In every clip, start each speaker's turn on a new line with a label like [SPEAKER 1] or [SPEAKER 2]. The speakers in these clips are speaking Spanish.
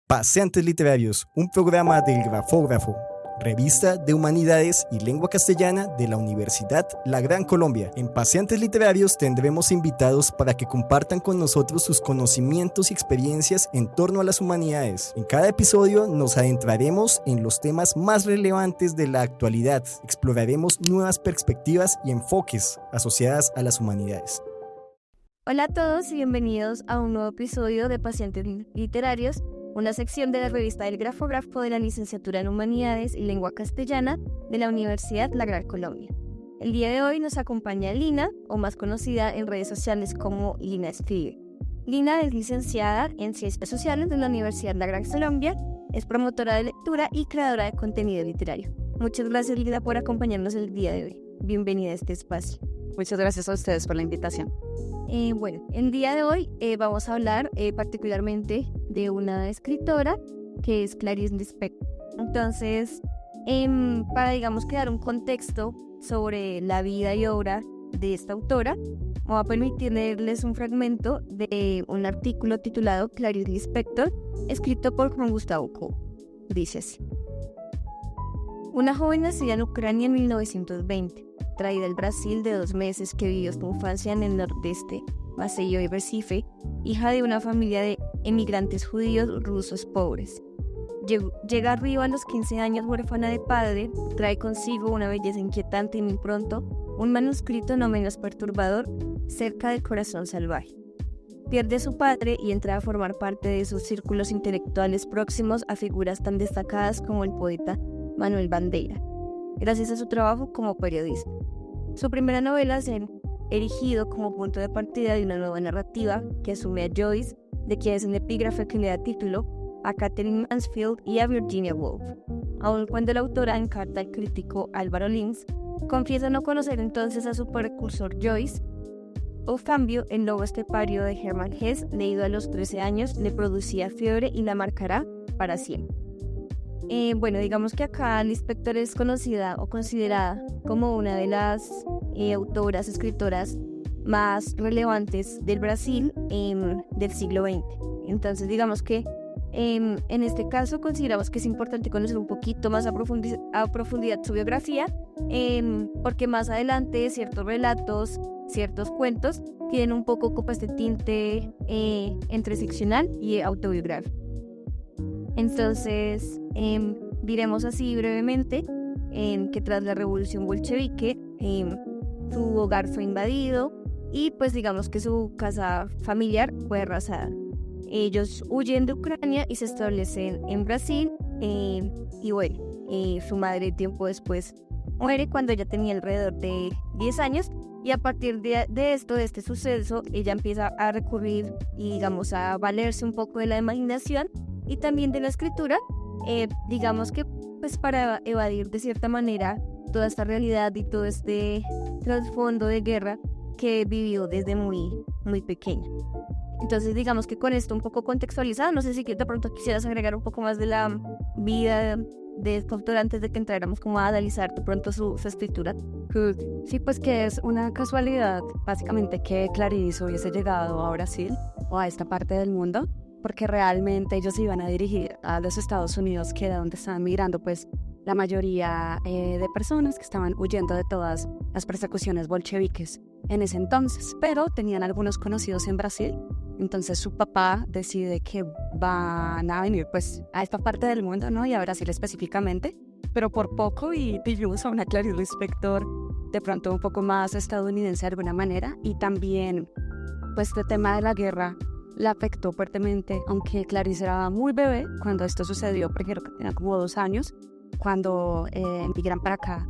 [SPEAKER 1] Paseantes Literarios, un programa del Grafógrafo, revista de Humanidades y Lengua Castellana de la Universidad La Gran Colombia. En Paseantes Literarios tendremos invitados para que compartan con nosotros sus conocimientos y experiencias en torno a las humanidades. En cada episodio nos adentraremos en los temas más relevantes de la actualidad. Exploraremos nuevas perspectivas y enfoques asociadas a las humanidades.
[SPEAKER 2] Hola a todos y bienvenidos a un nuevo episodio de Paseantes Literarios, una sección de la revista del Grafógrafo de la Licenciatura en Humanidades y Lengua Castellana de la Universidad La Gran Colombia. El día de hoy nos acompaña Lina, o más conocida en redes sociales como Lina Escribe. Lina es licenciada en Ciencias Sociales de la Universidad La Gran Colombia, es promotora de lectura y creadora de contenido literario. Muchas gracias, Lina, por acompañarnos el día de hoy. Bienvenida a este espacio.
[SPEAKER 3] Muchas gracias a ustedes por la invitación.
[SPEAKER 2] El día de hoy vamos a hablar particularmente de una escritora que es Clarice Lispector. Entonces, para crear un contexto sobre la vida y obra de esta autora, me voy a permitir leerles un fragmento de un artículo titulado Clarice Lispector, escrito por Juan Gustavo Cobo. Dice así: una joven nacida en Ucrania en 1920, traída al Brasil de 2 meses, que vivió su infancia en el nordeste, Maceió y Recife, hija de una familia de emigrantes judíos rusos pobres. Llega a Río a los 15 años huérfana de padre, trae consigo una belleza inquietante y muy pronto un manuscrito no menos perturbador, Cerca del corazón salvaje. Pierde a su padre y entra a formar parte de sus círculos intelectuales próximos a figuras tan destacadas como el poeta Manuel Bandeira, gracias a su trabajo como periodista. Su primera novela se ha erigido como punto de partida de una nueva narrativa que asume a Joyce, de quien es un epígrafe que le da título, a Katherine Mansfield y a Virginia Woolf. Aun cuando la autora, en carta al crítico Álvaro Lins, confiesa no conocer entonces a su precursor Joyce, o cambio, El lobo estepario de Hermann Hesse, leído a los 13 años, le producía fiebre y la marcará para siempre. Digamos que acá Lispector es conocida o considerada como una de las autoras, escritoras más relevantes del Brasil del siglo XX. Entonces, digamos que en este caso consideramos que es importante conocer un poquito más a profundidad su biografía, porque más adelante ciertos relatos, ciertos cuentos tienen un poco como este tinte entre ficcional y autobiográfico. Entonces, diremos así brevemente que tras la revolución bolchevique su hogar fue invadido y pues digamos que su casa familiar fue arrasada. Ellos huyen de Ucrania y se establecen en Brasil su madre tiempo después muere cuando ella tenía alrededor de 10 años y a partir de este suceso, ella empieza a recurrir y digamos a valerse un poco de la imaginación y también de la escritura, digamos que pues para evadir de cierta manera toda esta realidad y todo este trasfondo de guerra que vivió desde muy, muy pequeña. Entonces digamos que con esto un poco contextualizado, no sé si de pronto quisieras agregar un poco más de la vida de esta autora antes de que entráramos como a analizar de pronto su escritura.
[SPEAKER 3] Sí, pues que es una casualidad básicamente que Clarice hubiese llegado a Brasil o a esta parte del mundo, porque realmente ellos se iban a dirigir a los Estados Unidos, que era donde estaban migrando pues la mayoría de personas que estaban huyendo de todas las persecuciones bolcheviques en ese entonces, pero tenían algunos conocidos en Brasil. Entonces su papá decide que van a venir pues a esta parte del mundo, ¿no? Y a Brasil específicamente, pero por poco, y vivimos a una Clarice Lispector de pronto un poco más estadounidense de alguna manera, y también pues este tema de la guerra la afectó fuertemente, aunque Clarice era muy bebé cuando esto sucedió, porque creo que tenía como 2 años, cuando emigran para acá,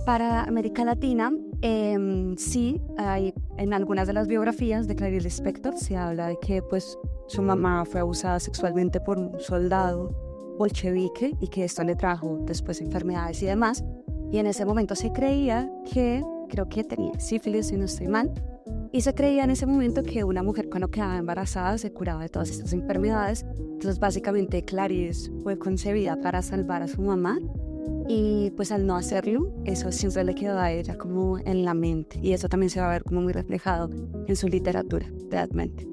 [SPEAKER 3] para América Latina. Sí, hay, en algunas de las biografías de Clarice Lispector se habla de que pues su mamá fue abusada sexualmente por un soldado bolchevique y que esto le trajo después enfermedades y demás, y en ese momento se creía que, creo que tenía sífilis si no estoy mal, y se creía en ese momento que una mujer cuando quedaba embarazada se curaba de todas estas enfermedades. Entonces básicamente Clarice fue concebida para salvar a su mamá, y pues al no hacerlo, eso siempre le quedó a ella como en la mente, y eso también se va a ver como muy reflejado en su literatura realmente.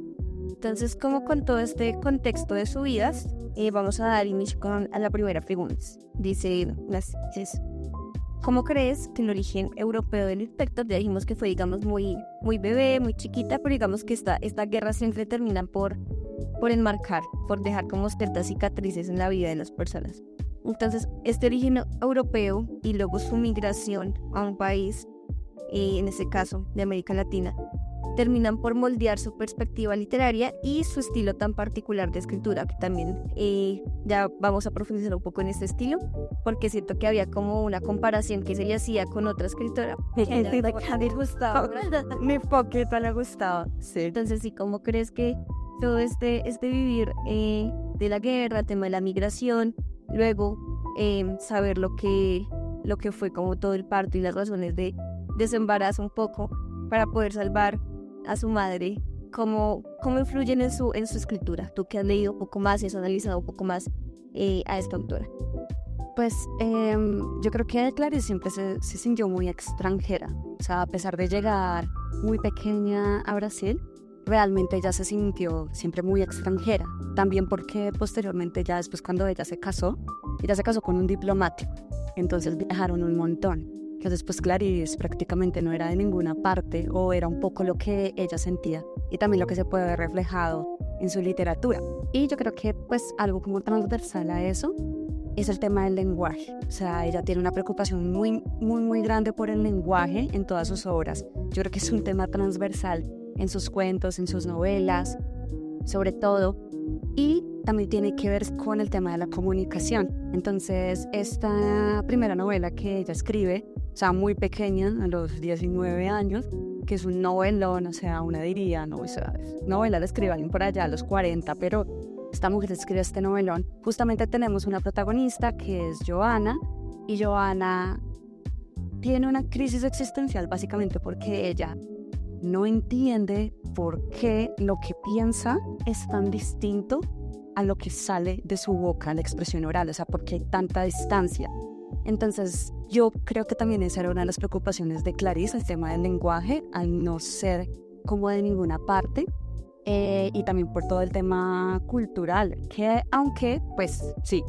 [SPEAKER 2] Entonces, como con todo este contexto de subidas, vamos a dar inicio a la primera pregunta. Dice, ¿cómo crees que el origen europeo del Inspector, ya dijimos que fue, digamos, muy bebé, muy chiquita, pero digamos que esta guerra siempre termina por enmarcar, por dejar como ciertas cicatrices en la vida de las personas? Entonces, este origen europeo y luego su migración a un país, en este caso de América Latina, terminan por moldear su perspectiva literaria y su estilo tan particular de escritura, que también ya vamos a profundizar un poco en este estilo, porque siento que había como una comparación que se le hacía con otra escritora.
[SPEAKER 3] Me gustaba, mi poquito le gustaba. Sí.
[SPEAKER 2] Entonces, sí, ¿cómo crees que todo este vivir de la guerra, tema de la migración, luego saber lo que fue como todo el parto y las razones de su embarazo un poco para poder salvar a su madre, ¿cómo influyen en su escritura? Tú que has leído un poco más y has analizado un poco más a esta autora.
[SPEAKER 3] Pues yo creo que Clarice siempre se sintió muy extranjera. O sea, a pesar de llegar muy pequeña a Brasil, realmente ella se sintió siempre muy extranjera. También porque posteriormente, ya después cuando ella se casó con un diplomático. Entonces viajaron un montón. Entonces pues Clarice prácticamente no era de ninguna parte, o era un poco lo que ella sentía y también lo que se puede ver reflejado en su literatura. Y yo creo que pues algo como transversal a eso es el tema del lenguaje. O sea, ella tiene una preocupación muy grande por el lenguaje en todas sus obras. Yo creo que es un tema transversal en sus cuentos, en sus novelas, sobre todo. Y también tiene que ver con el tema de la comunicación. Entonces, esta primera novela que ella escribe, o sea, muy pequeña, a los 19 años, que es un novelón, o sea, una diría, no, o sea, novela la escribe alguien por allá a los 40, pero esta mujer escribe este novelón. Justamente tenemos una protagonista que es Johanna, y Johanna tiene una crisis existencial básicamente porque ella no entiende por qué lo que piensa es tan distinto a lo que sale de su boca, la expresión oral, o sea, por qué hay tanta distancia. Entonces, yo creo que también esa era una de las preocupaciones de Clarice, el tema del lenguaje, al no ser como de ninguna parte, y también por todo el tema cultural, que aunque, pues sí,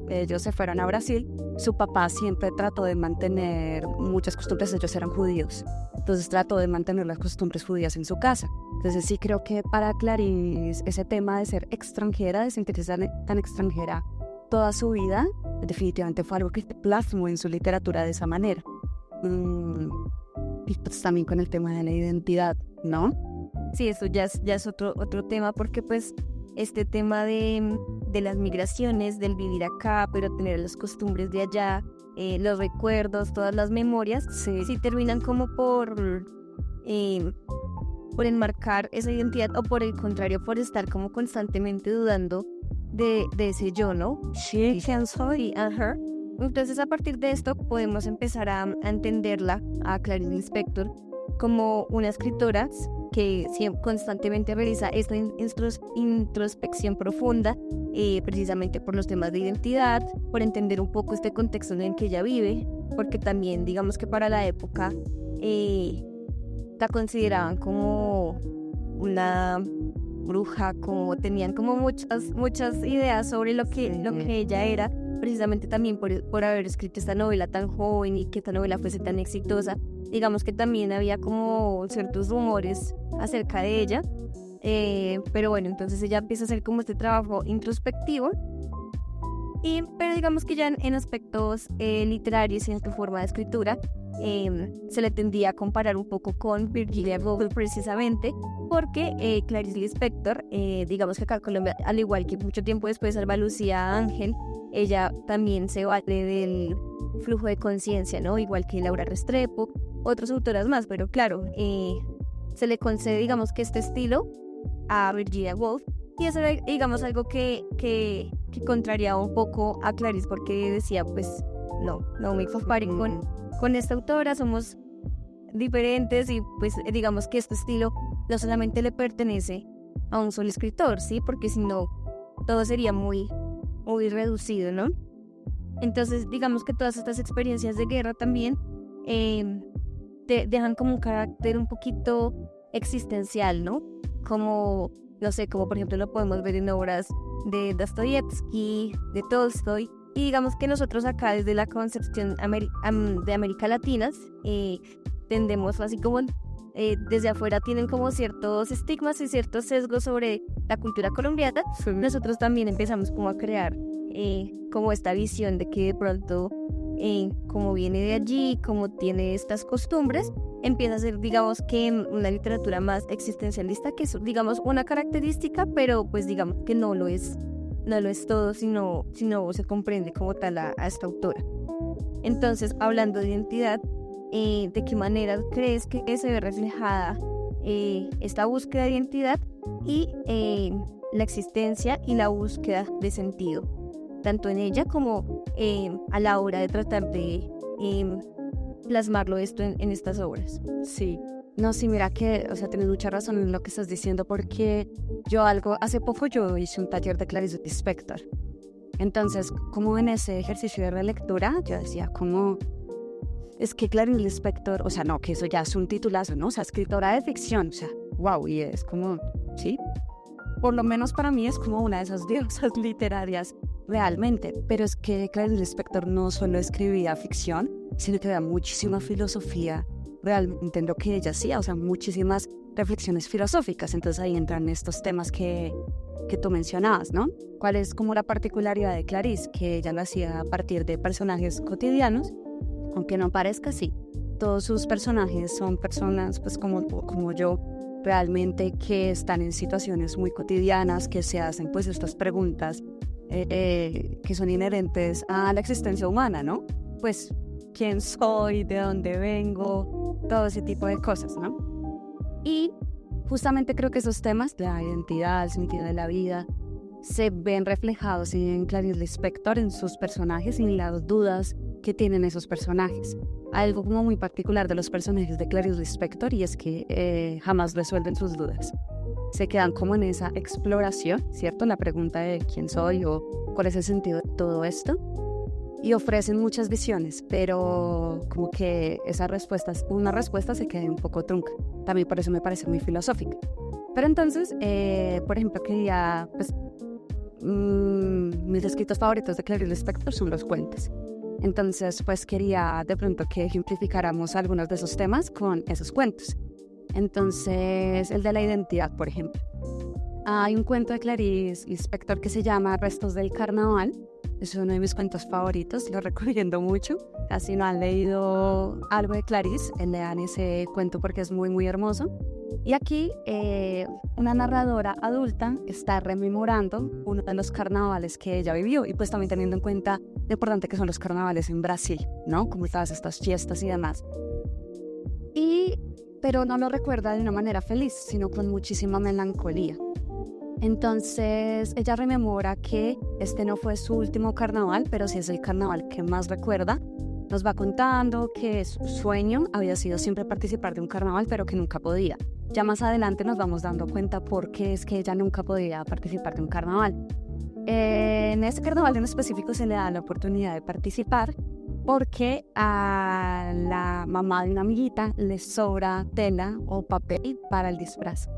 [SPEAKER 3] ellos se fueron a Brasil, su papá siempre trató de mantener muchas costumbres, ellos eran judíos, entonces trató de mantener las costumbres judías en su casa. Entonces sí creo que para Clarice ese tema de ser extranjera, de sentirse tan extranjera toda su vida, definitivamente fue algo que se plasmó en su literatura de esa manera. Y pues también con el tema de la identidad, ¿no?
[SPEAKER 2] Sí, eso ya es otro tema, porque pues este tema de las migraciones, del vivir acá, pero tener las costumbres de allá, los recuerdos, todas las memorias, sí terminan como por enmarcar esa identidad, o por el contrario, por estar como constantemente dudando de ese yo, ¿no?
[SPEAKER 3] Sí, ¿quién soy?
[SPEAKER 2] Ajá. Entonces, a partir de esto, podemos empezar a entenderla, a Clarice Lispector, como una escritora que constantemente realiza esta introspección profunda, precisamente por los temas de identidad, por entender un poco este contexto en el que ella vive, porque también, digamos que para la época, la consideraban como una bruja, como tenían como muchas ideas sobre lo que ella era, precisamente también por haber escrito esta novela tan joven y que esta novela fuese tan exitosa. Digamos que también había como ciertos rumores acerca de ella, pero bueno, entonces ella empieza a hacer como este trabajo introspectivo, pero digamos que ya en aspectos literarios y en su forma de escritura, se le tendía a comparar un poco con Virginia Woolf, precisamente porque Clarice Lispector, digamos que acá en Colombia, al igual que mucho tiempo después Alba Lucía Ángel, ella también se vale del flujo de conciencia, ¿no? Igual que Laura Restrepo, otras autoras más, pero claro, se le concede, digamos, que este estilo a Virginia Woolf, y eso era, digamos, algo que contrariaba un poco a Clarice, porque decía, pues, no me comparen con esta autora, somos diferentes, y pues digamos que este estilo no solamente le pertenece a un solo escritor, ¿sí? Porque si no, todo sería muy reducido, ¿no? Entonces, digamos que todas estas experiencias de guerra también te dejan como un carácter un poquito existencial, ¿no? Como no sé, como por ejemplo lo podemos ver en obras de Dostoyevsky, de Tolstoy. Y digamos que nosotros acá desde la concepción de América Latina tendemos así como desde afuera tienen como ciertos estigmas y ciertos sesgos sobre la cultura colombiana. Nosotros también empezamos como a crear como esta visión de que de pronto como viene de allí, como tiene estas costumbres, empieza a ser, digamos, que una literatura más existencialista, que es, digamos, una característica, pero pues digamos que no lo es todo, sino se comprende como tal a esta autora. Entonces, hablando de identidad, ¿de qué manera crees que se ve reflejada esta búsqueda de identidad y la existencia y la búsqueda de sentido, tanto en ella como a la hora de tratar de plasmarlo esto en estas obras?
[SPEAKER 3] Sí. No, sí, mira que, o sea, tienes mucha razón en lo que estás diciendo, porque hace poco yo hice un taller de Clarice Lispector. Entonces, como en ese ejercicio de relectura, yo decía, como es que Clarice Lispector, o sea, no, que eso ya es un titulazo, ¿no? O sea, escritora de ficción, o sea, wow, y es como, sí, por lo menos para mí es como una de esas diosas literarias realmente, pero es que Clarice Lispector no solo escribía ficción, sino que había muchísima filosofía realmente en lo que ella hacía, o sea, muchísimas reflexiones filosóficas. Entonces ahí entran estos temas que tú mencionabas, ¿no? ¿Cuál es como la particularidad de Clarice? Que ella lo hacía a partir de personajes cotidianos, aunque no parezca así. Todos sus personajes son personas, pues como yo, realmente que están en situaciones muy cotidianas, que se hacen pues estas preguntas que son inherentes a la existencia humana, ¿no? Pues, ¿quién soy? ¿De dónde vengo? Todo ese tipo de cosas, ¿no? Y justamente creo que esos temas, la identidad, el sentido de la vida, se ven reflejados en Clarice Lispector, en sus personajes y en las dudas que tienen esos personajes. Algo como muy particular de los personajes de Clarice Lispector, y es que jamás resuelven sus dudas. Se quedan como en esa exploración, ¿cierto? La pregunta de quién soy o cuál es el sentido de todo esto. Y ofrecen muchas visiones, pero como que una respuesta se queda un poco trunca. También por eso me parece muy filosófica. Pero entonces, por ejemplo, quería, pues, mis escritos favoritos de Clarice Lispector son los cuentos. Entonces, pues quería de pronto que ejemplificáramos algunos de esos temas con esos cuentos. Entonces, el de la identidad, por ejemplo. Hay un cuento de Clarice Lispector que se llama Restos del Carnaval. Es uno de mis cuentos favoritos, lo recomiendo mucho. Si no han leído algo de Clarice, lean ese cuento porque es muy, muy hermoso. Y aquí una narradora adulta está rememorando uno de los carnavales que ella vivió, y pues también teniendo en cuenta lo importante que son los carnavales en Brasil, ¿no? Como todas estas fiestas y demás. Pero no lo recuerda de una manera feliz, sino con muchísima melancolía. Entonces ella rememora que este no fue su último carnaval, pero sí es el carnaval que más recuerda. Nos va contando que su sueño había sido siempre participar de un carnaval, pero que nunca podía. Ya más adelante nos vamos dando cuenta por qué es que ella nunca podía participar de un carnaval. En este carnaval en específico se le da la oportunidad de participar porque a la mamá de una amiguita le sobra tela o papel para el disfraz.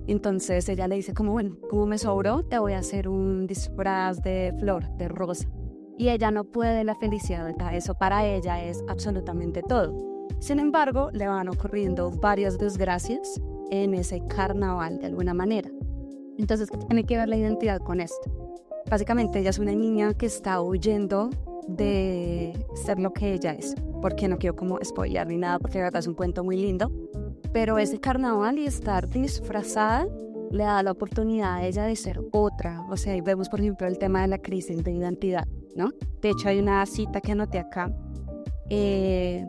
[SPEAKER 3] Entonces ella le dice como, bueno, como me sobró, te voy a hacer un disfraz de flor, de rosa. Y ella no puede la felicidad, eso para ella es absolutamente todo. Sin embargo, le van ocurriendo varias desgracias en ese carnaval de alguna manera. Entonces, ¿qué tiene que ver la identidad con esto? Básicamente ella es una niña que está huyendo de ser lo que ella es, porque no quiero como spoilear ni nada, porque de verdad es un cuento muy lindo, pero ese carnaval y estar disfrazada le da la oportunidad a ella de ser otra. O sea, ahí vemos por ejemplo el tema de la crisis de identidad, ¿no? De hecho hay una cita que anoté acá,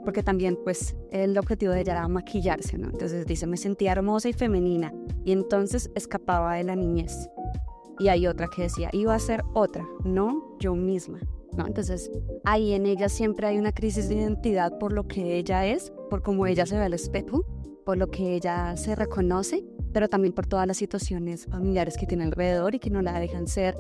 [SPEAKER 3] porque también pues el objetivo de ella era maquillarse, ¿no? Entonces dice, me sentía hermosa y femenina, y entonces escapaba de la niñez. Y hay otra que decía, iba a ser otra, no yo misma, ¿no? Entonces ahí en ella siempre hay una crisis de identidad por lo que ella es, por cómo ella se ve al espejo, por lo que ella se reconoce, pero también por todas las situaciones familiares que tiene alrededor y que no la dejan ser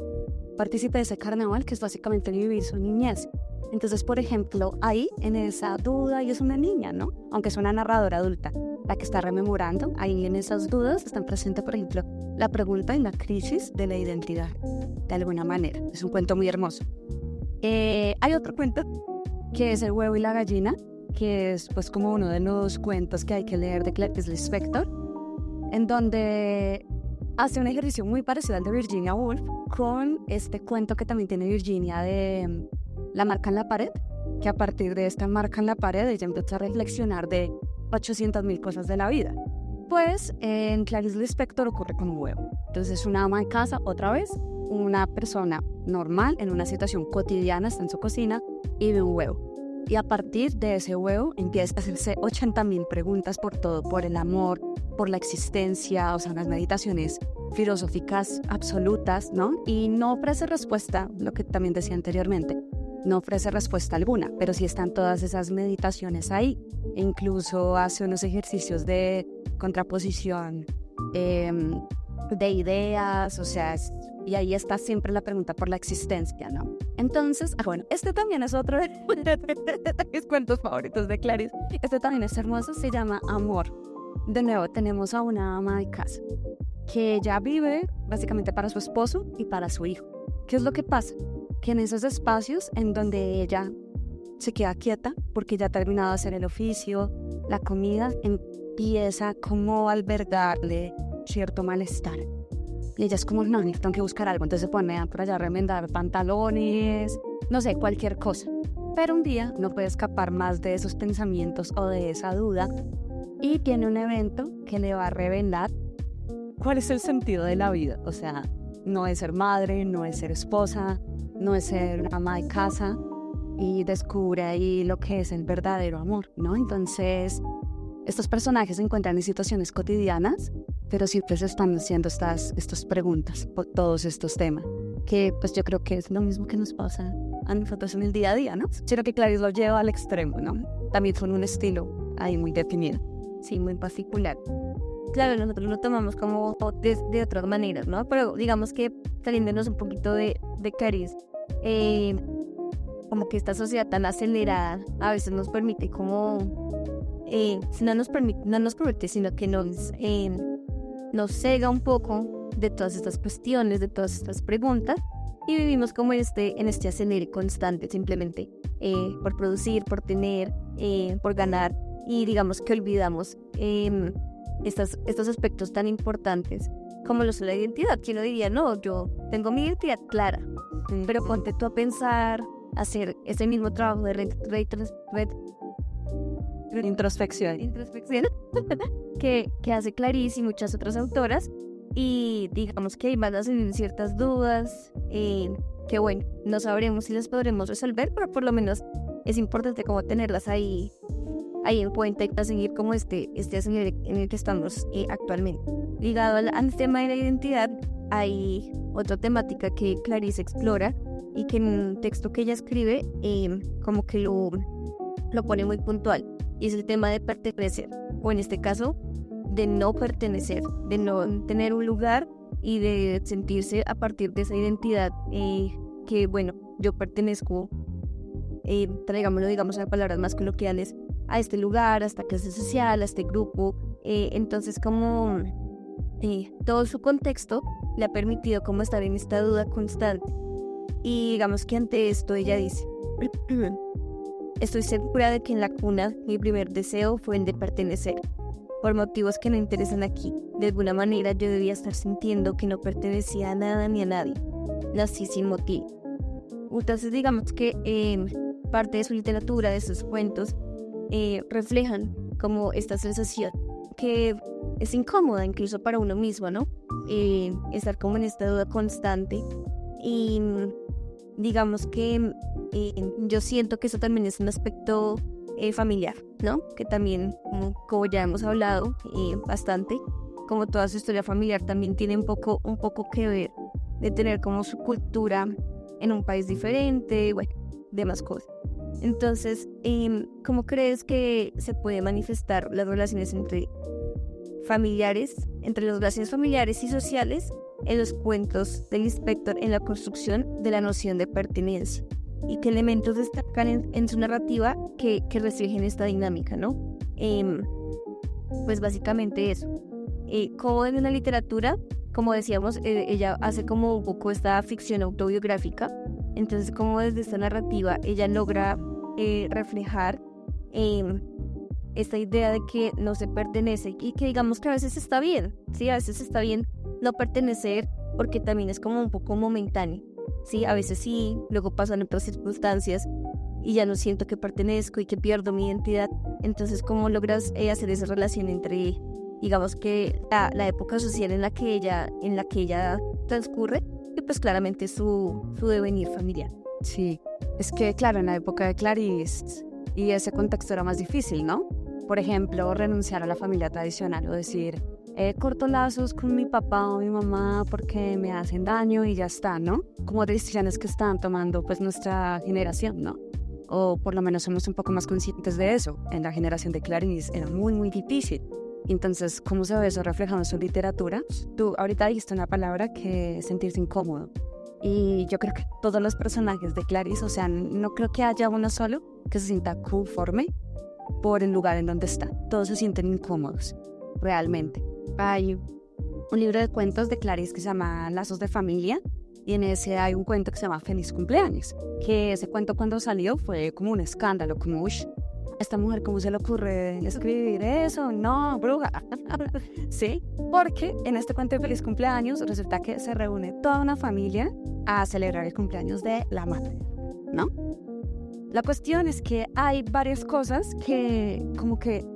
[SPEAKER 3] partícipe de ese carnaval, que es básicamente vivir su niñez. Entonces, por ejemplo, ahí en esa duda, y es una niña, ¿no? Aunque es una narradora adulta, la que está rememorando. Ahí en esas dudas están presentes, por ejemplo, la pregunta y la crisis de la identidad, de alguna manera. Es un cuento muy hermoso. Hay otro cuento que es El huevo y la gallina, que es pues como uno de los cuentos que hay que leer de Clarice Lispector, en donde hace un ejercicio muy parecido al de Virginia Woolf con este cuento que también tiene Virginia de La marca en la pared, que a partir de esta marca en la pared ella empieza a reflexionar de 800.000 cosas de la vida. Pues en Clarice Lispector ocurre con un huevo. Entonces una ama de casa, otra vez, una persona normal en una situación cotidiana, está en su cocina y ve un huevo. Y a partir de ese huevo empieza a hacerse 80.000 preguntas por todo, por el amor, por la existencia, o sea, unas meditaciones filosóficas absolutas, ¿no? Y no ofrece respuesta, lo que también decía anteriormente, no ofrece respuesta alguna, pero sí están todas esas meditaciones ahí. E incluso hace unos ejercicios de contraposición, de ideas, o sea, y ahí está siempre la pregunta por la existencia, ¿no? Entonces, bueno, este también es otro de mis cuentos favoritos de Clarice. Este también es hermoso, se llama Amor. De nuevo, tenemos a una ama de casa que ella vive básicamente para su esposo y para su hijo. ¿Qué es lo que pasa? Que en esos espacios en donde ella se queda quieta porque ya ha terminado de hacer el oficio, la comida, empieza como a albergarle cierto malestar. Y ella es como, no, tengo que buscar algo. Entonces se pone por allá a remendar pantalones, no sé, cualquier cosa. Pero un día no puede escapar más de esos pensamientos o de esa duda y tiene un evento que le va a revelar cuál es el sentido de la vida. O sea, no es ser madre, no es ser esposa, no es ser ama de casa, y descubre ahí lo que es el verdadero amor, ¿no? Entonces, estos personajes se encuentran en situaciones cotidianas, pero siempre se están haciendo estas preguntas por todos estos temas, que pues yo creo que es lo mismo que nos pasa a nosotros en el día a día, ¿no? Sino que Clarice lo lleva al extremo, ¿no? También con un estilo ahí muy definido.
[SPEAKER 2] Sí, muy particular. Claro, nosotros lo tomamos como de otras maneras, ¿no? Pero digamos que saliéndonos un poquito de Clarice, como que esta sociedad tan acelerada a veces nos permite como, no nos permite, sino que nos cega un poco de todas estas cuestiones, de todas estas preguntas, y vivimos como en este acelere constante, simplemente por producir, por tener, por ganar, y digamos que olvidamos estos aspectos tan importantes como lo es la identidad. Que uno diría, no, yo tengo mi identidad clara, pero ponte tú a pensar, hacer ese mismo trabajo de
[SPEAKER 3] introspección
[SPEAKER 2] que hace Clarice y muchas otras autoras, y digamos que van a salir ciertas dudas que bueno, no sabremos si las podremos resolver, pero por lo menos es importante como tenerlas ahí en cuenta y para seguir como este acelere en el que estamos actualmente. Ligado al tema de la identidad, hay otra temática que Clarice explora y que en un texto que ella escribe como que lo pone muy puntual, y es el tema de pertenecer, o en este caso de no pertenecer, de no tener un lugar y de sentirse a partir de esa identidad que bueno, yo pertenezco, digamos a palabras más coloquiales, a este lugar, a esta clase social, a este grupo. Entonces como todo su contexto le ha permitido como estar en esta duda constante, y digamos que ante esto ella dice: estoy segura de que en la cuna mi primer deseo fue el de pertenecer, por motivos que no interesan aquí. De alguna manera yo debía estar sintiendo que no pertenecía a nada ni a nadie. Nací sin motivo. Entonces digamos que parte de su literatura, de sus cuentos, reflejan como esta sensación que es incómoda incluso para uno mismo, ¿no? Estar como en esta duda constante, y digamos que yo siento que eso también es un aspecto familiar, ¿no? Que también, como ya hemos hablado bastante, como toda su historia familiar también tiene un poco que ver, de tener como su cultura en un país diferente, bueno, demás cosas. Entonces, ¿cómo crees que se puede manifestar las relaciones entre las relaciones familiares y sociales en los cuentos del Lispector, en la construcción de la noción de pertenencia? ¿Y qué elementos destacan en su narrativa que reflejen esta dinámica, ¿no? pues básicamente eso. Como en la literatura, como decíamos, ella hace como un poco esta ficción autobiográfica. Entonces, como desde esta narrativa, ella logra reflejar esta idea de que no se pertenece y que digamos que a veces está bien, ¿sí? A veces está bien no pertenecer porque también es como un poco momentáneo, ¿sí? A veces sí, luego pasan otras circunstancias y ya no siento que pertenezco y que pierdo mi identidad. Entonces, ¿cómo logras hacer esa relación entre, digamos que la época social en la que ella transcurre y pues claramente su devenir familiar?
[SPEAKER 3] Sí, es que claro, en la época de Clarice y ese contexto era más difícil, ¿no? Por ejemplo, renunciar a la familia tradicional o decir, corto lazos con mi papá o mi mamá porque me hacen daño y ya está, ¿no? Como decisiones que están tomando pues nuestra generación, ¿no? O por lo menos somos un poco más conscientes de eso. En la generación de Clarice era muy, muy difícil. Entonces, ¿cómo se ve eso reflejado en su literatura? Tú ahorita dijiste una palabra que es sentirse incómodo. Y yo creo que todos los personajes de Clarice, o sea, no creo que haya uno solo que se sienta conforme por el lugar en donde está. Todos se sienten incómodos, realmente. Hay un libro de cuentos de Clarice que se llama Lazos de Familia, y en ese hay un cuento que se llama Feliz Cumpleaños, que ese cuento cuando salió fue como un escándalo, como, uy, a esta mujer, ¿cómo se le ocurre escribir eso? No, bruja. Sí, porque en este cuento de Feliz Cumpleaños resulta que se reúne toda una familia a celebrar el cumpleaños de la madre, ¿no? La cuestión es que hay varias cosas que como que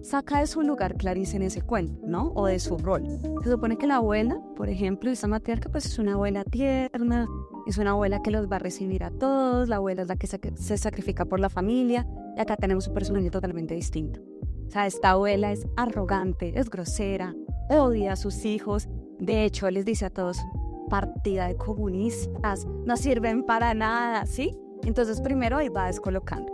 [SPEAKER 3] saca de su lugar Clarice en ese cuento, ¿no? O de su rol. Se supone que la abuela, por ejemplo, esta matriarca, pues es una abuela tierna, es una abuela que los va a recibir a todos, la abuela es la que se sacrifica por la familia, y acá tenemos un personaje totalmente distinto. O sea, esta abuela es arrogante, es grosera, odia a sus hijos, de hecho les dice a todos, partida de comunistas, no sirven para nada, ¿sí? Entonces primero ahí va descolocando.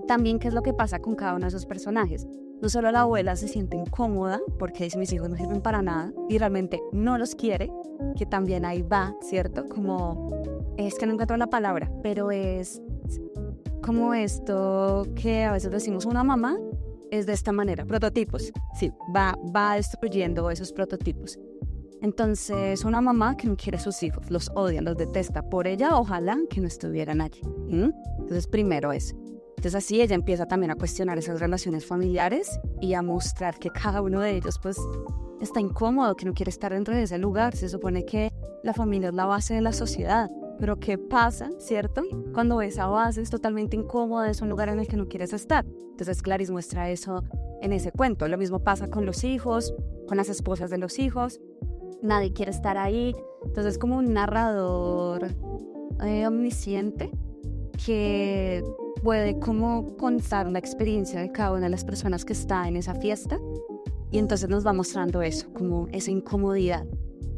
[SPEAKER 3] También, ¿qué es lo que pasa con cada uno de esos personajes? No solo la abuela se siente incómoda porque dice mis hijos no sirven para nada y realmente no los quiere, que también ahí va, ¿cierto? Como, es que no encuentro la palabra, pero es como esto que a veces decimos una mamá es de esta manera, prototipos, sí, va destruyendo esos prototipos. Entonces una mamá que no quiere a sus hijos, los odia, los detesta, por ella ojalá que no estuvieran allí. Entonces primero eso. Entonces así ella empieza también a cuestionar esas relaciones familiares y a mostrar que cada uno de ellos pues está incómodo, que no quiere estar dentro de ese lugar. Se supone que la familia es la base de la sociedad, pero ¿qué pasa, cierto? Cuando esa base es totalmente incómoda, es un lugar en el que no quieres estar. Entonces Clarice muestra eso en ese cuento. Lo mismo pasa con los hijos, con las esposas de los hijos. Nadie quiere estar ahí. Entonces es como un narrador omnisciente que puede como contar la experiencia de cada una de las personas que está en esa fiesta y entonces nos va mostrando eso, como esa incomodidad.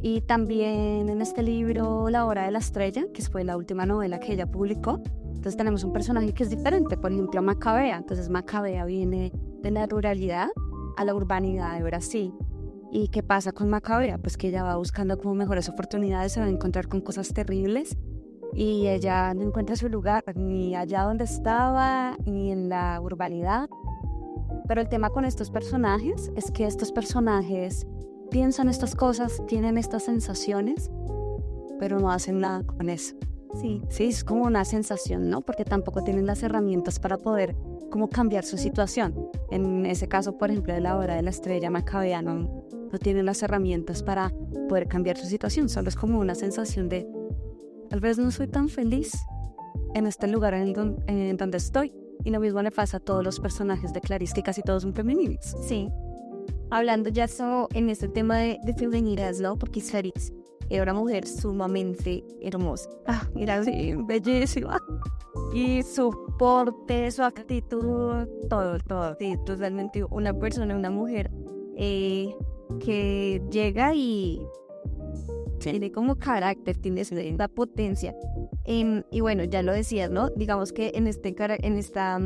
[SPEAKER 3] Y también en este libro La Hora de la Estrella, que fue la última novela que ella publicó, entonces tenemos un personaje que es diferente, por ejemplo Macabea. Entonces Macabea viene de la ruralidad a la urbanidad de Brasil. ¿Y qué pasa con Macabea? Pues que ella va buscando como mejores oportunidades, se va a encontrar con cosas terribles y ella no encuentra su lugar ni allá donde estaba ni en la urbanidad. Pero el tema con estos personajes es que estos personajes piensan estas cosas, tienen estas sensaciones, pero no hacen nada con eso. Sí, es como una sensación, ¿no? Porque tampoco tienen las herramientas para poder como cambiar su situación. En ese caso, por ejemplo, de La Hora de la Estrella, Macabea no tiene las herramientas para poder cambiar su situación. Solo es como una sensación de tal vez no soy tan feliz en este lugar en donde estoy. Y lo mismo le pasa a todos los personajes de Clarice, que casi todos son femeninos.
[SPEAKER 2] Sí. Hablando ya en este tema de feminidad, ¿no? Porque Clarice era una mujer sumamente hermosa. Era así, bellísima. Y su porte, su actitud, todo. Sí, totalmente una persona, una mujer que llega y tiene como carácter, tiene esa potencia. Y bueno, ya lo decías, ¿no? Digamos que en esta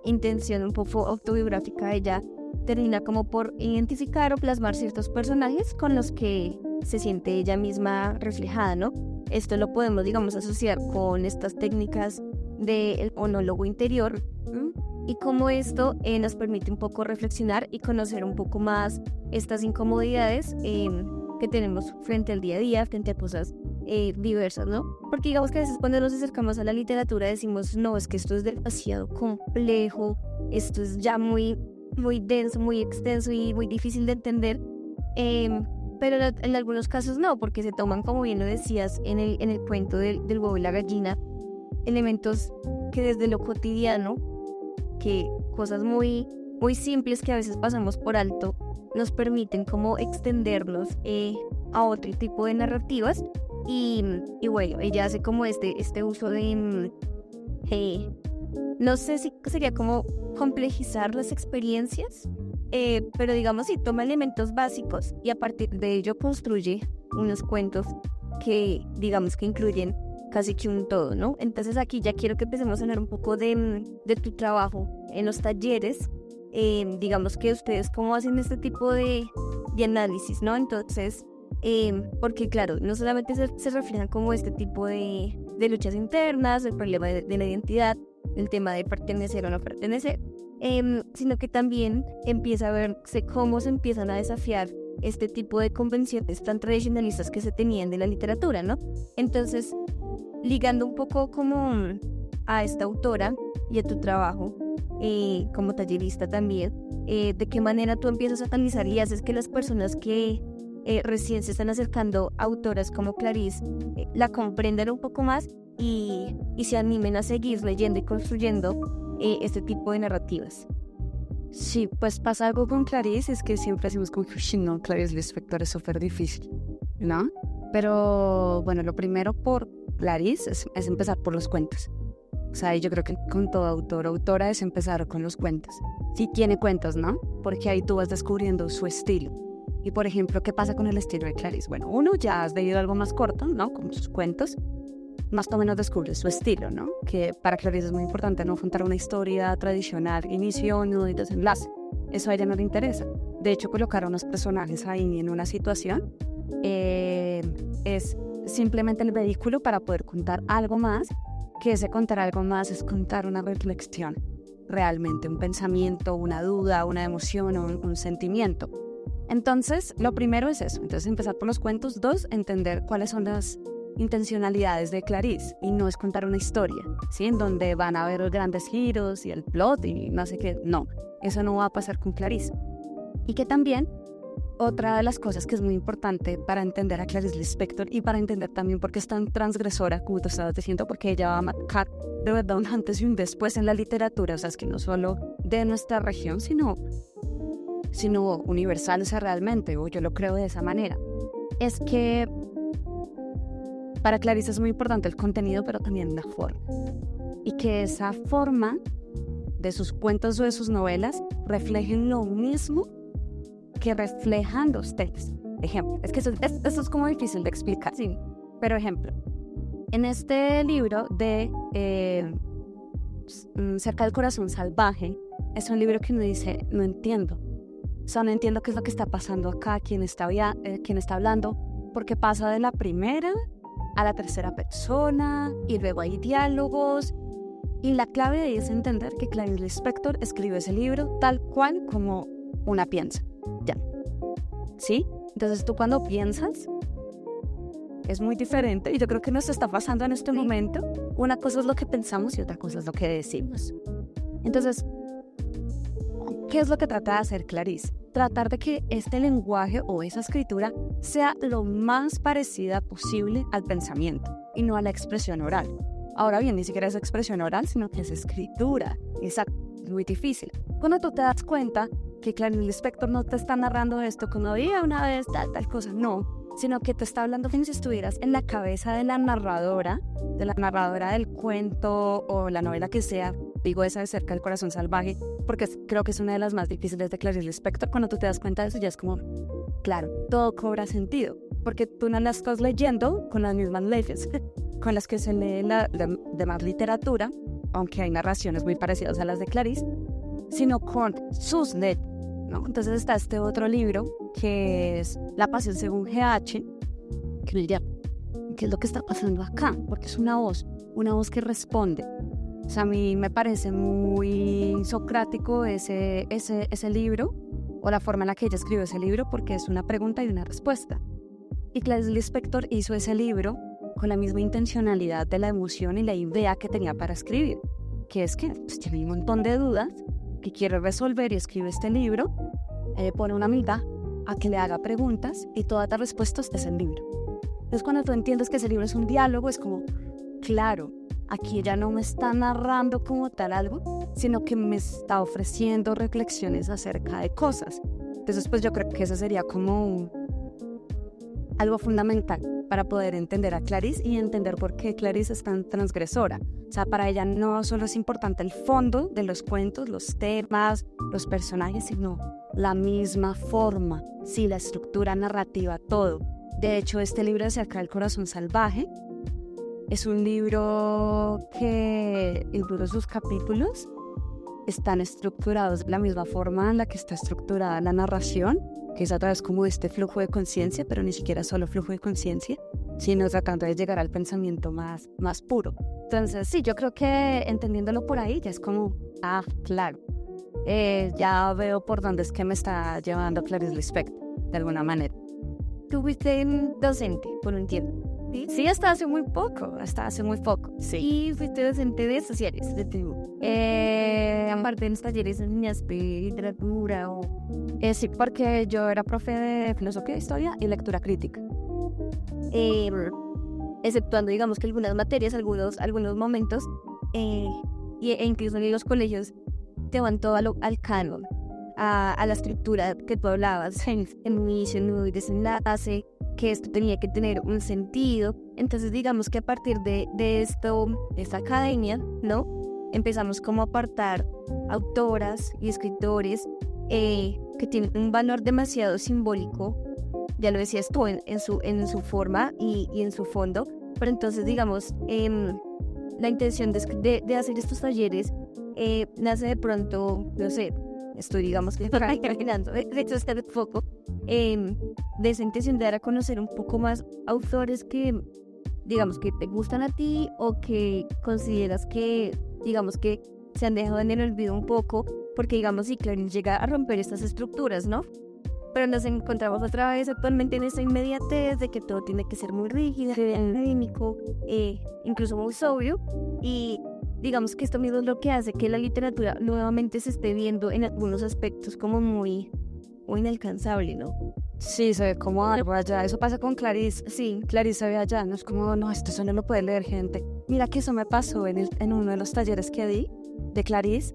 [SPEAKER 2] intención un poco autobiográfica, ella termina como por identificar o plasmar ciertos personajes con los que se siente ella misma reflejada, ¿no? Esto lo podemos, digamos, asociar con estas técnicas del monólogo interior, y cómo esto nos permite un poco reflexionar y conocer un poco más estas incomodidades que tenemos frente al día a día, frente a cosas diversas, ¿no? Porque digamos que a veces cuando nos acercamos a la literatura decimos, no, es que esto es demasiado complejo, esto es ya muy denso, muy extenso y muy difícil de entender, pero en algunos casos no, porque se toman, como bien lo decías en el cuento del huevo y la gallina, elementos que desde lo cotidiano, que cosas muy simples que a veces pasamos por alto, nos permiten como extenderlos a otro tipo de narrativas y bueno, ella hace como este uso de, no sé si sería como complejizar las experiencias, pero digamos sí, toma elementos básicos y a partir de ello construye unos cuentos que digamos que incluyen casi que un todo, ¿no? Entonces aquí ya quiero que empecemos a hablar un poco de tu trabajo en los talleres, digamos que ustedes cómo hacen este tipo de análisis, ¿no? Entonces, porque claro, no solamente se reflejan como este tipo de luchas internas, el problema de la identidad, el tema de pertenecer o no pertenecer, sino que también empieza a verse cómo se empiezan a desafiar este tipo de convenciones tan tradicionalistas que se tenían de la literatura, ¿no? Entonces, ligando un poco como a esta autora y a tu trabajo como tallerista también, de qué manera tú empiezas a analizar y haces que las personas que recién se están acercando a autoras como Clarice la comprendan un poco más y se animen a seguir leyendo y construyendo este tipo de narrativas.
[SPEAKER 3] Sí, pues pasa algo con Clarice, es que siempre decimos como que no, Clarice Lispector es súper difícil, ¿no? Pero bueno, lo primero por Clarice es empezar por los cuentos. O sea, yo creo que con todo autor o autora es empezar con los cuentos. Sí tiene cuentos, ¿no? Porque ahí tú vas descubriendo su estilo. Y por ejemplo, ¿qué pasa con el estilo de Clarice? Bueno, uno ya has leído algo más corto, ¿no? Como sus cuentos. Más o menos descubres su estilo, ¿no? Que para Clarice es muy importante no contar una historia tradicional, inicio, nudo y desenlace. Eso a ella no le interesa. De hecho, colocar a unos personajes ahí en una situación es simplemente el vehículo para poder contar algo más, que ese contar algo más es contar una reflexión, realmente un pensamiento, una duda, una emoción o un sentimiento. Entonces, lo primero es eso. Entonces, empezar por los cuentos. 2, entender cuáles son las intencionalidades de Clarice y no es contar una historia, ¿sí? En donde van a haber grandes giros y el plot y no sé qué. No, eso no va a pasar con Clarice. Y que también otra de las cosas que es muy importante para entender a Clarice Lispector y para entender también por qué es tan transgresora, como tú estabas diciendo, porque ella va a marcar de verdad un antes y un después en la literatura, o sea, es que no solo de nuestra región, sino universal, o sea, realmente, o yo lo creo de esa manera, es que para Clarice es muy importante el contenido, pero también la forma, y que esa forma de sus cuentos o de sus novelas reflejen lo mismo que reflejan los textos. Ejemplo, es que eso es como difícil de explicar, sí. Pero ejemplo, en este libro de Cerca del corazón salvaje, es un libro que uno dice, no entiendo. O sea, no entiendo qué es lo que está pasando acá, quién está hablando, porque pasa de la primera a la tercera persona y luego hay diálogos. Y la clave de ahí es entender que Clarice Lispector escribió ese libro tal cual como una piensa. Ya. ¿Sí? Entonces tú cuando piensas es muy diferente y yo creo que nos está pasando en este momento. Una cosa es lo que pensamos y otra cosa es lo que decimos. Entonces, ¿qué es lo que trata de hacer Clarice? Tratar de que este lenguaje o esa escritura sea lo más parecida posible al pensamiento y no a la expresión oral. Ahora bien, ni siquiera es expresión oral, sino que es escritura. Exacto, es muy difícil. Cuando tú te das cuenta que Clarice Lispector no te está narrando esto como había una vez tal cosa, no, sino que te está hablando como si estuvieras en la cabeza de la narradora del cuento o la novela que sea. Digo esa de Cerca del corazón salvaje, porque creo que es una de las más difíciles de Clarice Lispector. Cuando tú te das cuenta de eso, ya es como, claro, todo cobra sentido, porque tú no la estás leyendo con las mismas leyes con las que se lee la demás literatura, aunque hay narraciones muy parecidas a las de Clarice, sino con sus leyes, ¿no? Entonces está este otro libro, que es La pasión según G.H., que me diría, ¿qué es lo que está pasando acá? Porque es una voz que responde. O sea, a mí me parece muy socrático ese libro, o la forma en la que ella escribió ese libro, porque es una pregunta y una respuesta. Y Clarice Lispector hizo ese libro con la misma intencionalidad de la emoción y la idea que tenía para escribir, que es que pues, tiene un montón de dudas que quiere resolver y escribe este libro, pone una amiga a que le haga preguntas y todas las respuestas es el libro. Entonces cuando tú entiendes que ese libro es un diálogo, es como, claro, aquí ella no me está narrando como tal algo, sino que me está ofreciendo reflexiones acerca de cosas. Entonces pues yo creo que eso sería como algo fundamental para poder entender a Clarice y entender por qué Clarice es tan transgresora. O sea, para ella no solo es importante el fondo de los cuentos, los temas, los personajes, sino la misma forma, sí, la estructura narrativa, todo. De hecho, este libro de Cerca del Corazón Salvaje es un libro que incluso sus capítulos están estructurados de la misma forma en la que está estructurada la narración, que es a través como de este flujo de conciencia, pero ni siquiera solo flujo de conciencia, sino tratando de llegar al pensamiento más puro. Entonces, sí, yo creo que entendiéndolo por ahí ya es como, claro, ya veo por dónde es que me está llevando Clarice Lispector, de alguna manera.
[SPEAKER 2] Tú fuiste docente por un tiempo.
[SPEAKER 3] Sí, hasta hace muy poco, sí.
[SPEAKER 2] Y fuiste docente de sociales, de tribu. Aparte de los talleres, enseñaste literatura o...
[SPEAKER 3] Sí, porque yo era profe de filosofía, historia y lectura crítica.
[SPEAKER 2] Exceptuando, digamos, que algunas materias, algunos momentos, e incluso en los colegios, te van todo al canon, a la estructura que tú hablabas, en inicio, nudo y desenlace, que esto tenía que tener un sentido. Entonces digamos que a partir de esto, de esta academia, ¿no? Empezamos como a apartar autoras y escritores que tienen un valor demasiado simbólico, ya lo decías tú, en su forma y en su fondo. Pero entonces digamos, la intención de hacer estos talleres nace de pronto, no sé, estoy digamos que imaginando, de hecho este foco, de esa intención de dar a conocer un poco más autores que digamos que te gustan a ti o que consideras que digamos que se han dejado en el olvido un poco, porque digamos si Clarice llega a romper estas estructuras, ¿no? Pero nos encontramos otra vez actualmente en esta inmediatez de que todo tiene que ser muy rígido, académico, incluso muy sobrio, y digamos que esto mismo es lo que hace que la literatura nuevamente se esté viendo en algunos aspectos como muy inalcanzable, ¿no?
[SPEAKER 3] Sí, se ve como algo allá. Eso pasa con Clarice. Sí, Clarice se ve allá. No es como, no, esto no lo puede leer gente. Mira que eso me pasó en uno de los talleres que di de Clarice.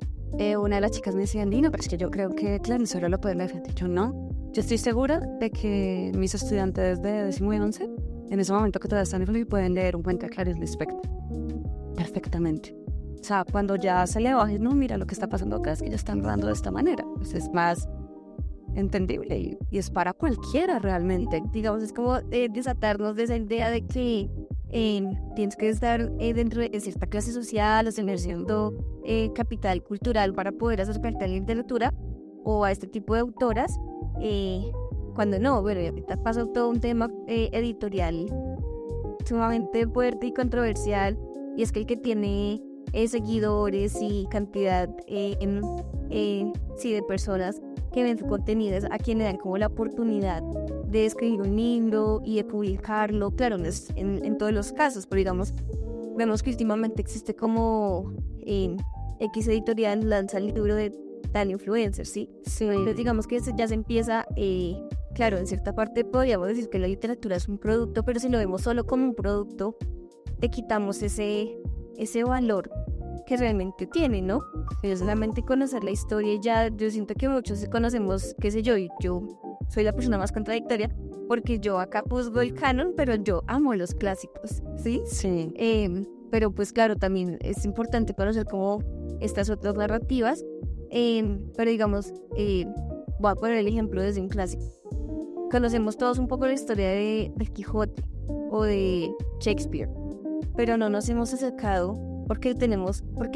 [SPEAKER 3] Una de las chicas me decía, Lino, pero es que yo creo que Clarice solo lo puede leer gente. Yo no. Yo estoy segura de que mis estudiantes de 10º y 11, en ese momento que todavía están en el pueden leer un cuento de Clarice Lispector perfectamente. O sea, cuando ya se le baje, no, mira, lo que está pasando acá es que ya están narrando de esta manera. Pues es más entendible y es para cualquiera realmente.
[SPEAKER 2] Digamos, es como desatarnos de esa idea de que tienes que estar dentro de cierta clase social o tener cierto capital cultural para poder acercarte a la literatura o a este tipo de autoras, cuando no. Bueno, ahorita pasa todo un tema editorial sumamente fuerte y controversial, y es que el que tiene seguidores y cantidad de personas que ven su contenido es a quien le dan como la oportunidad de escribir un libro y de publicarlo. Claro, no es en todos los casos, pero digamos, vemos que últimamente existe como X editorial lanza el libro de tal influencer, ¿sí?
[SPEAKER 3] Sí.
[SPEAKER 2] Entonces digamos que ya se empieza, claro, en cierta parte podríamos decir que la literatura es un producto, pero si lo vemos solo como un producto, te quitamos ese valor que realmente tiene, ¿no? Es solamente conocer la historia y ya. Yo siento que muchos conocemos, qué sé yo, y yo soy la persona más contradictoria porque yo acá juzgo el canon, pero yo amo los clásicos, ¿sí?
[SPEAKER 3] Sí.
[SPEAKER 2] Pero pues claro, también es importante conocer como estas otras narrativas, pero digamos, voy a poner el ejemplo desde un clásico. Conocemos todos un poco la historia de Quijote o de Shakespeare, pero no nos hemos acercado porque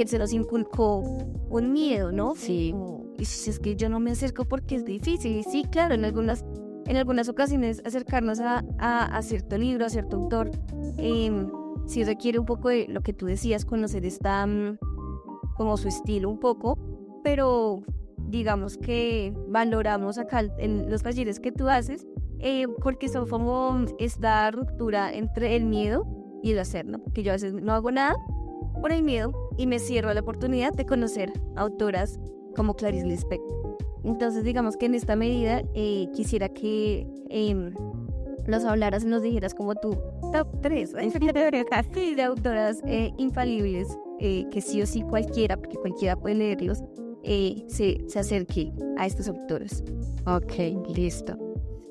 [SPEAKER 2] se nos inculcó un miedo, ¿no?
[SPEAKER 3] Sí.
[SPEAKER 2] Y si es que yo no me acerco porque es difícil. Y sí, claro, en algunas ocasiones acercarnos a cierto libro, a cierto autor, sí requiere un poco de lo que tú decías, conocer esta como su estilo un poco, pero digamos que valoramos acá en los talleres que tú haces, porque son como esta ruptura entre el miedo y el hacer, ¿no? Porque yo a veces no hago nada por el miedo y me cierro a la oportunidad de conocer autoras como Clarice Lispector. Entonces, digamos que en esta medida quisiera que nos hablaras y nos dijeras como tu top 3 de autoras infalibles, que sí o sí cualquiera, porque cualquiera puede leerlos, se acerque a estos autores.
[SPEAKER 3] Ok, listo.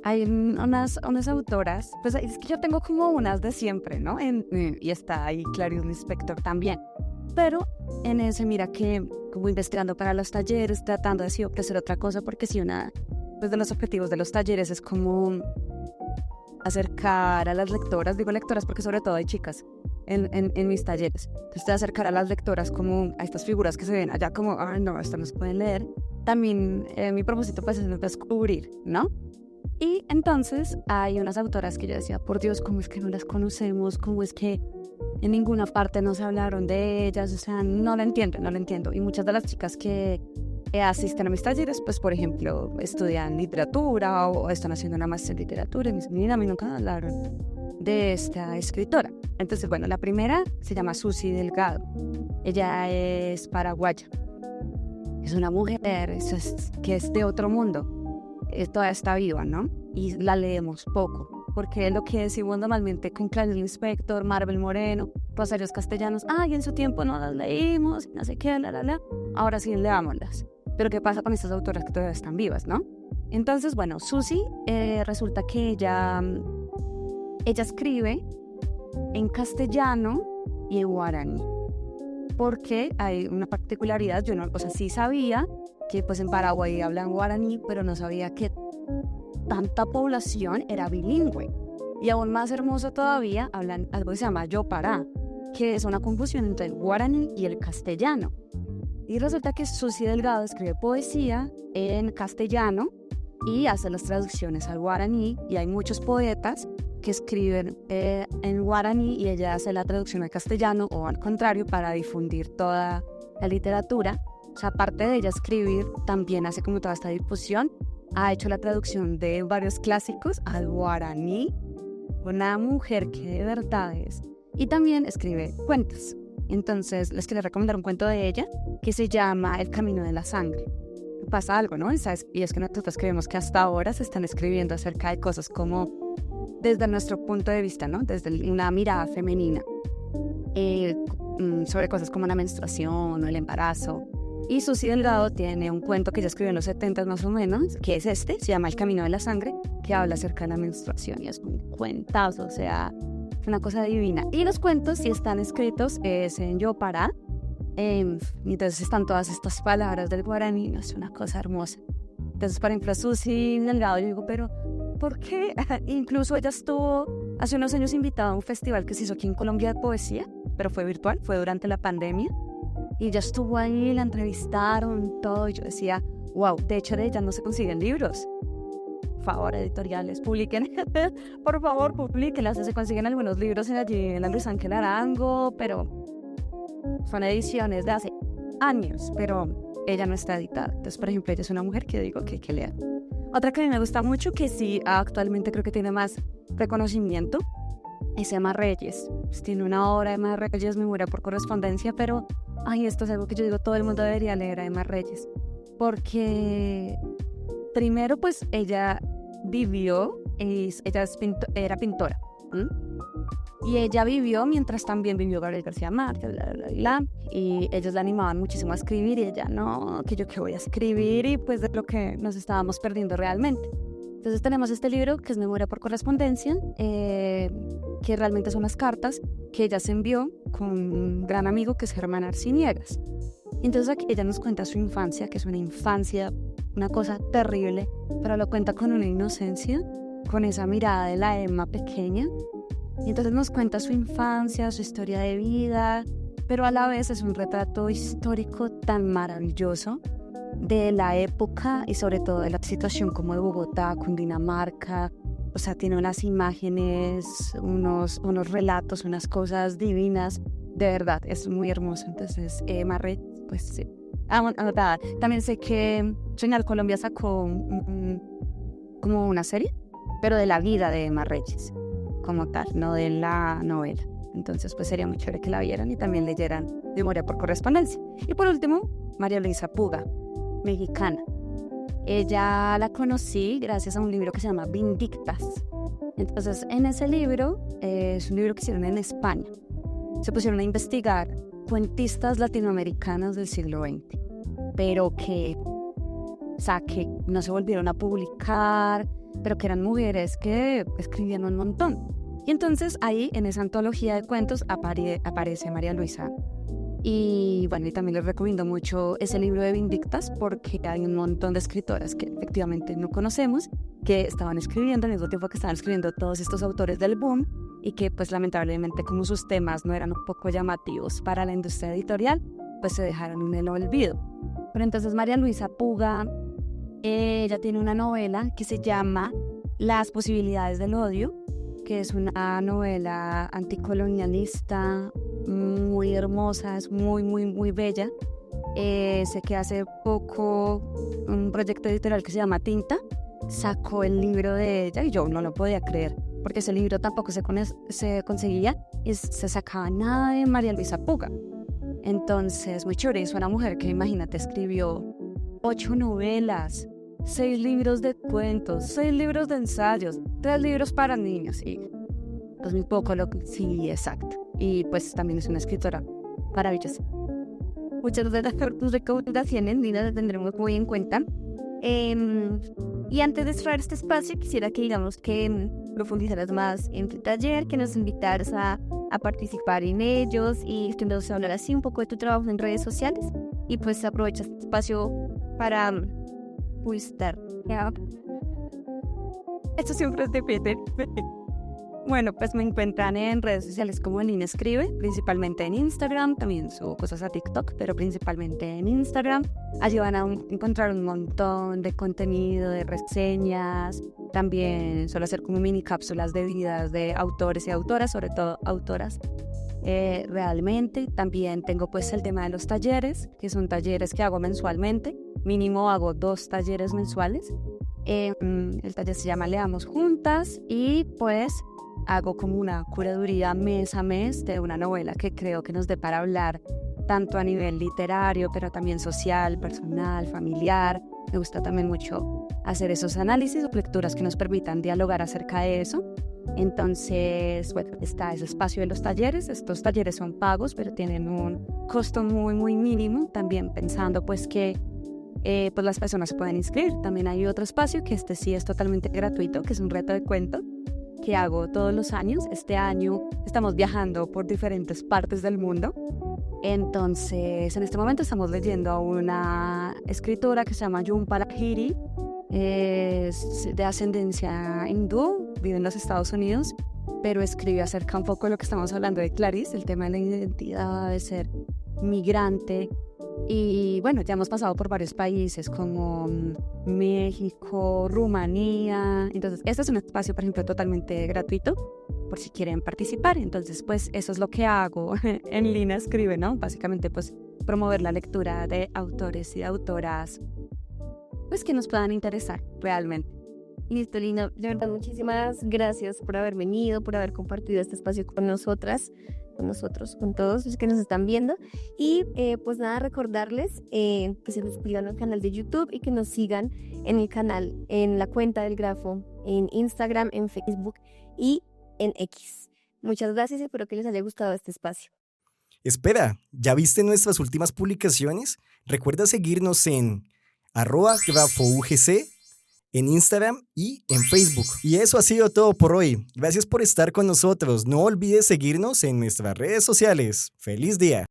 [SPEAKER 3] Hay unas autoras, pues es que yo tengo como unas de siempre, ¿no? Y está ahí Clarice Lispector también. Pero en ese, mira que como investigando para los talleres, tratando de sí ofrecer otra cosa, porque si una, pues de los objetivos de los talleres es como acercar a las lectoras, digo lectoras porque sobre todo hay chicas en mis talleres, entonces de acercar a las lectoras como a estas figuras que se ven allá como, ay no, esto no se pueden leer. También mi propósito pues es descubrir, ¿no? Y entonces hay unas autoras que yo decía, por Dios, ¿cómo es que no las conocemos? ¿Cómo es que en ninguna parte no se hablaron de ellas? O sea, no lo entiendo. Y muchas de las chicas que asisten a mis talleres, pues por ejemplo, estudian literatura o están haciendo una maestría en literatura y me dicen, mira, a mí nunca me hablaron de esta escritora. Entonces, bueno, la primera se llama Susy Delgado. Ella es paraguaya. Es una mujer que es de otro mundo. Todavía está viva, ¿no? Y la leemos poco, porque es lo que decimos normalmente con Clarice Lispector, Maribel Moreno, Rosarios Castellanos. Ay, en su tiempo no las leímos, no sé qué, ahora sí leámoslas. Pero ¿qué pasa con estas autoras que todavía están vivas, no? Entonces, bueno, Susy, resulta que ella escribe en castellano y en guaraní, porque hay una particularidad, yo no, o sea, sí sabía que pues en Paraguay hablan guaraní, pero no sabía que tanta población era bilingüe. Y aún más hermoso todavía, hablan algo que se llama yopará, que es una confusión entre el guaraní y el castellano. Y resulta que Susy Delgado escribe poesía en castellano y hace las traducciones al guaraní, y hay muchos poetas que escriben en guaraní y ella hace la traducción al castellano o al contrario para difundir toda la literatura. O sea, aparte de ella escribir, también hace como toda esta difusión. Ha hecho la traducción de varios clásicos al guaraní. Una mujer que de verdad es. Y también escribe cuentos. Entonces, les quería recomendar un cuento de ella que se llama El Camino de la Sangre. Pasa algo, ¿no? Y es que nosotros creemos que hasta ahora se están escribiendo acerca de cosas como desde nuestro punto de vista, ¿no? Desde una mirada femenina. Sobre cosas como la menstruación o el embarazo. Y Susy Delgado tiene un cuento que ella escribió en los 70 más o menos, que es se llama El Camino de la Sangre, que habla acerca de la menstruación y es un cuentazo, o sea, es una cosa divina. Y los cuentos, si están escritos, es en yopará, entonces están todas estas palabras del guaraní, es una cosa hermosa. Entonces, por ejemplo, Susy Delgado, yo digo, pero ¿por qué? Incluso ella estuvo hace unos años invitada a un festival que se hizo aquí en Colombia de poesía, pero fue virtual, fue durante la pandemia. Y ella estuvo ahí, la entrevistaron, todo, y yo decía, wow, de hecho de ella no se consiguen libros. Por favor, editoriales, publiquen, por favor, publiquenlas. Se consiguen algunos libros allí en la Luis Ángel Arango, pero son ediciones de hace años, pero ella no está editada. Entonces, por ejemplo, ella es una mujer que digo que hay que leer. Otra que a mí me gusta mucho, que sí, actualmente creo que tiene más reconocimiento, es Emma Reyes. Pues tiene una obra de Emma Reyes, Memoria por correspondencia, pero ay, esto es algo que yo digo, todo el mundo debería leer a Emma Reyes, porque primero pues ella vivió, era pintora, y ella vivió mientras también vivió Gabriel García Márquez, y ellos la animaban muchísimo a escribir, y ella, no, que yo qué voy a escribir, y pues de lo que nos estábamos perdiendo realmente. Entonces tenemos este libro que es Memoria por correspondencia, que realmente son las cartas que ella se envió con un gran amigo que es Germán Arciniegas. Entonces aquí ella nos cuenta su infancia, que es una infancia, una cosa terrible, pero lo cuenta con una inocencia, con esa mirada de la Emma pequeña. Y entonces nos cuenta su infancia, su historia de vida, pero a la vez es un retrato histórico tan maravilloso de la época y sobre todo de la situación como de Bogotá, Cundinamarca. O sea, tiene unas imágenes, unos relatos, unas cosas divinas. De verdad, es muy hermoso. Entonces, Emma Reyes pues sí. Anotada. También sé que Señal Colombia sacó como una serie, pero de la vida de Emma Reyes, como tal, no de la novela. Entonces, pues sería muy chévere que la vieran y también leyeran Memoria por correspondencia. Y por último, María Luisa Puga, mexicana. Ella la conocí gracias a un libro que se llama Vindictas. Entonces, en ese libro, es un libro que hicieron en España. Se pusieron a investigar cuentistas latinoamericanos del siglo XX, pero que no se volvieron a publicar, pero que eran mujeres que escribían un montón. Y entonces ahí, en esa antología de cuentos, aparece María Luisa. Y bueno, y también les recomiendo mucho ese libro de Vindictas porque hay un montón de escritoras que efectivamente no conocemos, que estaban escribiendo al mismo tiempo que estaban escribiendo todos estos autores del boom y que pues lamentablemente como sus temas no eran un poco llamativos para la industria editorial, pues se dejaron en el olvido. Pero entonces María Luisa Puga, ella tiene una novela que se llama Las posibilidades del odio, que es una novela anticolonialista muy hermosa, es muy, muy, muy bella. Sé que hace poco un proyecto editorial que se llama Tinta sacó el libro de ella y yo no lo podía creer, porque ese libro tampoco se conseguía y se sacaba nada de María Luisa Puga. Entonces, muy chévere, es una mujer que, imagínate, escribió 8 novelas, 6 libros de cuentos, 6 libros de ensayos, 3 libros para niños y pues muy poco sí, exacto. Y pues también es una escritora maravillosa.
[SPEAKER 2] Muchas gracias por tus recomendaciones, Lina, las tendremos muy en cuenta. Y antes de cerrar este espacio, quisiera que digamos que profundizaras más en tu taller, que nos invitaras a participar en ellos y que nos hablaras así un poco de tu trabajo en redes sociales. Y pues aprovecha este espacio para publicitar.
[SPEAKER 3] Esto siempre te pide. Bueno, pues me encuentran en redes sociales como Lina Escribe, principalmente en Instagram, también subo cosas a TikTok, pero principalmente en Instagram. Allí van a encontrar un montón de contenido, de reseñas, también suelo hacer como mini cápsulas de vidas de autores y autoras, sobre todo autoras. Realmente también tengo pues el tema de los talleres, que son talleres que hago mensualmente, mínimo hago 2 talleres mensuales. El taller se llama Leamos Juntas y pues hago como una curaduría mes a mes de una novela que creo que nos dé para hablar tanto a nivel literario, pero también social, personal, familiar. Me gusta también mucho hacer esos análisis o lecturas que nos permitan dialogar acerca de eso. Entonces, bueno, está ese espacio de los talleres. Estos talleres son pagos, pero tienen un costo muy, muy mínimo. También pensando pues que pues las personas se pueden inscribir. También hay otro espacio que sí es totalmente gratuito, que es un reto de cuento que hago todos los años. Este año estamos viajando por diferentes partes del mundo. Entonces, en este momento estamos leyendo a una escritora que se llama Jhumpa Lahiri. Es de ascendencia hindú, vive en los Estados Unidos, pero escribe acerca un poco de lo que estamos hablando de Clarice, el tema de la identidad, de ser migrante. Y bueno, ya hemos pasado por varios países como México, Rumanía. Entonces, este es un espacio, por ejemplo, totalmente gratuito por si quieren participar. Entonces, pues eso es lo que hago en Lina Escribe, ¿no? Básicamente, pues promover la lectura de autores y de autoras pues que nos puedan interesar realmente.
[SPEAKER 2] Listo, Lina. De verdad, muchísimas gracias por haber venido, por haber compartido este espacio con nosotras, con todos los que nos están viendo. Y pues nada, recordarles que se suscriban al canal de YouTube y que nos sigan en el canal, en la cuenta del Grafo, en Instagram, en Facebook y en X. Muchas gracias y espero que les haya gustado este espacio.
[SPEAKER 1] Espera, ¿ya viste nuestras últimas publicaciones? Recuerda seguirnos en @grafougc en Instagram y en Facebook. Y eso ha sido todo por hoy. Gracias por estar con nosotros. No olvides seguirnos en nuestras redes sociales. ¡Feliz día!